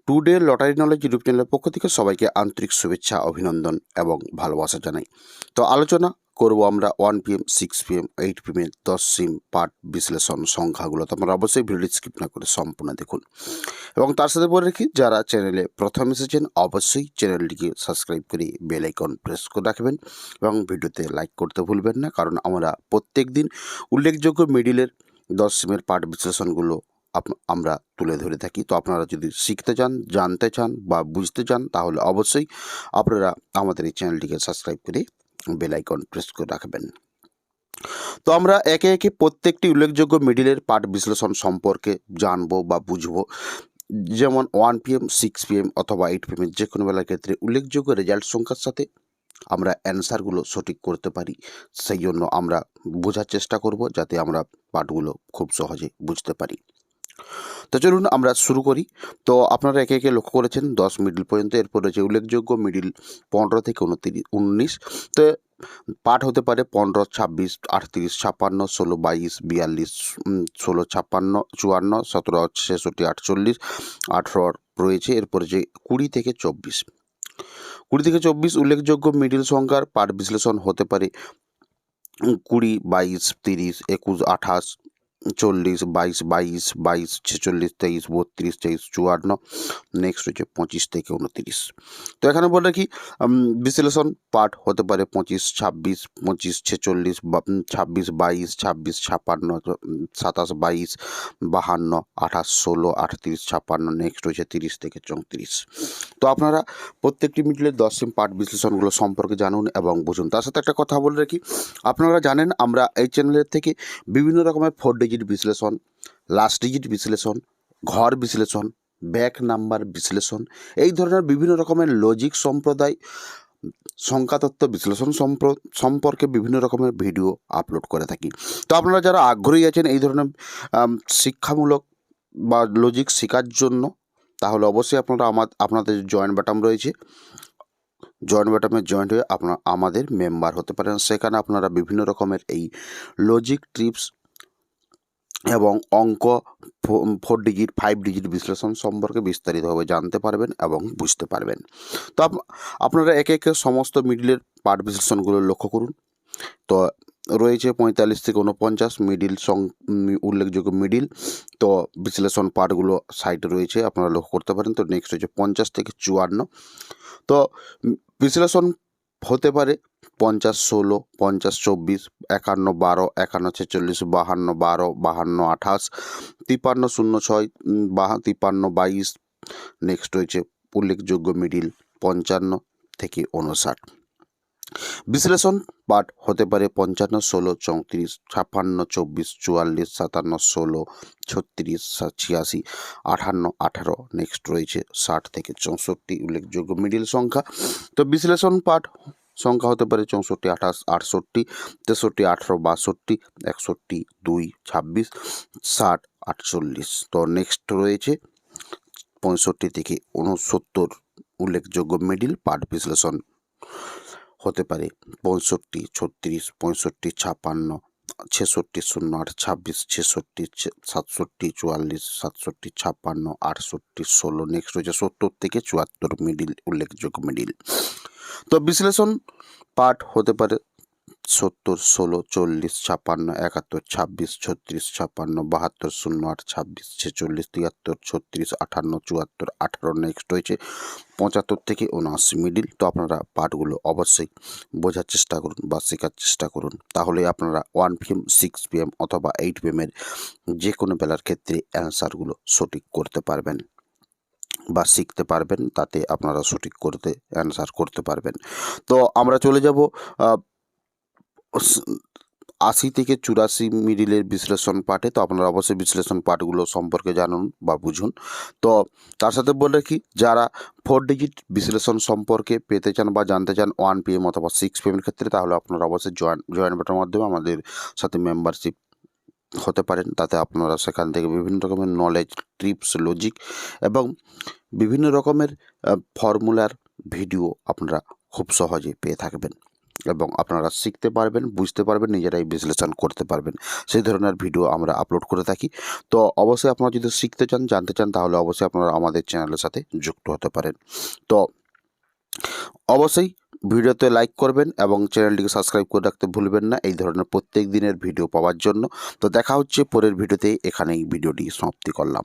Today lottery knowledge YouTube চ্যানেলের পক্ষ থেকে সবাইকে আন্তরিক শুভেচ্ছা, অভিনন্দন এবং ভালোবাসা জানাই। তো আলোচনা করব আমরা 1 PM, 6 PM, 8 PM 10 সিম পার্ট বিশ্লেষণ সংখ্যাগুলো। তো আপনারা অবশ্যই ভিডিওটি স্কিপ না করে সম্পূর্ণ দেখুন এবং তার সাথে বলে রাখি, যারা চ্যানেলে প্রথম এসেছেন অবশ্যই চ্যানেলটিকে সাবস্ক্রাইব করে বেল আইকন প্রেস করে রাখবেন এবং ভিডিওতে লাইক করতে ভুলবেন না, কারণ আমরা প্রত্যেক দিন উল্লেখযোগ্য মিডিলের 10 সিমের পার্ট বিশ্লেষণগুলো আমরা তুলে ধরে থাকি। তো আপনারা যদি শিখতে চান, জানতে চান বা বুঝতে চান, তাহলে অবশ্যই আপনারা আমাদের এই চ্যানেলটিকে সাবস্ক্রাইব করে বেল আইকন প্রেস করে রাখবেন। তো আমরা একে একে প্রত্যেকটি উল্লেখযোগ্য মিডিলের পার্ট বিশ্লেষণ সম্পর্কে জানবো বা বুঝবো। যেমন 1 PM, 6 PM অথবা 8 PM যে কোনো বেলার ক্ষেত্রে উল্লেখযোগ্য রেজাল্ট সংখ্যার সাথে আমরা অ্যান্সারগুলো সঠিক করতে পারি। সেই জন্য আমরা বোঝার চেষ্টা করব, যাতে আমরা পার্টগুলো খুব সহজে বুঝতে পারি। তো চলুন আমরা শুরু করি। তো আপনারা একে একে লক্ষ্য করেছেন 10 মিডিল পর্যন্ত। এরপর রয়েছে উল্লেখযোগ্য মিডিল 15 থেকে 19। তো পাঠ হতে পারে 15, 26, 38, 56, 16, 22, 42, 16, 56, 54, 17, 66, 48, 18 রয়েছে। এরপরে যে 20 থেকে 24। 20 থেকে 24 উল্লেখযোগ্য মিডিল সংখ্যার পাঠ বিশ্লেষণ হতে পারে 20, 22, 30, 21, 28, 40, 22, 22, 22, 46, 23, 32, 23, 54। নেক্সট হচ্ছে 25 থেকে 29। তো এখানে বলে রাখি, বিশ্লেষণ পাঠ হতে পারে 25, 26, 25, 46, 26, 22, 26, 56, 27, 22, 52, 28, 16, 38, 56। নেক্সট হচ্ছে 30 থেকে 34। তো আপনারা প্রত্যেকটি মিডিলের 10 সিম পার্ট বিশ্লেষণগুলো সম্পর্কে জানুন এবং বুঝুন। তার সাথে একটা কথা বলে রাখি, আপনারা জানেন আমরা এই চ্যানেলের থেকে বিভিন্ন রকমের 4 ডিজিট বিশ্লেষণ, লাস্ট ডিজিট বিশ্লেষণ, ঘর বিশ্লেষণ, ব্যাক নাম্বার বিশ্লেষণ, এই ধরনের বিভিন্ন রকমের লজিক সম্প্রদায়, সংখ্যাতত্ত্ব বিশ্লেষণ সম্পর্কে বিভিন্ন রকমের ভিডিও আপলোড করে থাকি। তো আপনারা যারা আগ্রহী আছেন এই ধরনের শিক্ষামূলক বা লজিক শেখার জন্য, তাহলে অবশ্যই আপনারা আপনাদের জয়েন বাটন রয়েছে, জয়েন বাটনে জয়েন্ট হয়ে আপনারা আমাদের মেম্বার হতে পারেন। সেখানে আপনারা বিভিন্ন রকমের এই লজিক ট্রিপস এবং অঙ্ক 4 ডিজিট 5 ডিজিট বিশ্লেষণ সম্পর্কে বিস্তারিতভাবে জানতে পারবেন এবং বুঝতে পারবেন। তো আপনারা একে একে সমস্ত মিডিলের পার্ট বিশ্লেষণগুলো লক্ষ্য করুন। তো রয়েছে 45 থেকে 49 মিডিল উল্লেখযোগ্য মিডিল। তো বিশ্লেষণ পার্টগুলো সাইডে রয়েছে, আপনারা লক্ষ্য করতে পারেন। তো নেক্সট হচ্ছে 50 থেকে 54। তো বিশ্লেষণ হতে পারে 50, 16, 50, 24, 51, 12, 51, 46, 52, 12, 52, 28, 53, 06, 53, 22। নেক্সট রয়েছে উল্লেখযোগ্য মিডিল 55 থেকে 59। বিশ্লেষণ পাঠ হতে পারে 55, 16, 34, 56, 24, 44, 57, 16, 36, 86, 58, 18। নেক্সট রয়েছে 60 থেকে 64 উল্লেখযোগ্য মিডিল সংখ্যা। তো বিশ্লেষণ পাঠ সংখ্যা হতে পারে 64, 28, 68, 63, 18, 62, 61, 2, 26, 60, 48। তো নেক্সট রয়েছে 65 থেকে 69 উল্লেখযোগ্য মিডিল পাঠ বিশ্লেষণ হতে পারে 65, 36, 65, 56, 66, 08, 26, 66, 67, 44, 67, 56, 68, 16। নেক্সট রয়েছে 70 থেকে 74 মিডিল উল্লেখযোগ্য মিডিল। তো বিশ্লেষণ পাঠ হতে পারে 70, 16, 40, 56, 71, 26, 36, 56, 72, 08, 26, 46, 73, 36, 58, 74, 18। নেক্সট রয়েছে 75 থেকে 79 মিডিল। তো আপনারা পার্টগুলো অবশ্যই বোঝার চেষ্টা করুন বা শেখার চেষ্টা করুন, তাহলে আপনারা 1 PM, 6 PM অথবা 8 PM যে কোনো বেলার ক্ষেত্রে অ্যান্সারগুলো সঠিক করতে পারবেন বা শিখতে পারবেন, তাতে আপনারা সঠিক করতে অ্যান্সার করতে পারবেন। তো আমরা চলে যাব 80 থেকে 84 মিডিলের বিশ্লেষণ পাঠে। তো আপনারা অবশ্যই বিশ্লেষণ পাঠগুলো সম্পর্কে জানুন বা বুঝুন। তো তার সাথে বলে রাখি, যারা 4 ডিজিট বিশ্লেষণ সম্পর্কে পেতে চান বা জানতে চান 1 PM অথবা 6 PM এর ক্ষেত্রে, তাহলে আপনারা অবশ্যই জয়েন বাটনের মাধ্যমে আমাদের সাথে মেম্বারশিপ হতে পারেন। তাতে আপনারা সেখান থেকে বিভিন্ন রকমের নলেজ, টিপস, লজিক এবং বিভিন্ন রকমের ফর্মুলার ভিডিও আপনারা খুব সহজে পেয়ে থাকবেন। এবং আপনারা শিখতে পারবেন, বুঝতে পারবেন, নিজেরাই বিশ্লেষণ করতে পারবেন, সেই ধরনের ভিডিও আমরা আপলোড করে থাকি। তো অবশ্যই আপনারা যদি শিখতে চান, জানতে চান, তাহলে অবশ্যই আপনারা আমাদের চ্যানেলের সাথে যুক্ত হতে পারেন। তো অবশ্যই ভিডিওতে লাইক করবেন এবং চ্যানেলটিকে সাবস্ক্রাইব করে রাখতে ভুলবেন না এই ধরনের প্রত্যেক দিনের ভিডিও পাওয়ার জন্য। তো দেখা হচ্ছে পরের ভিডিওতে, এখানেই ভিডিওটি সমাপ্তি করলাম।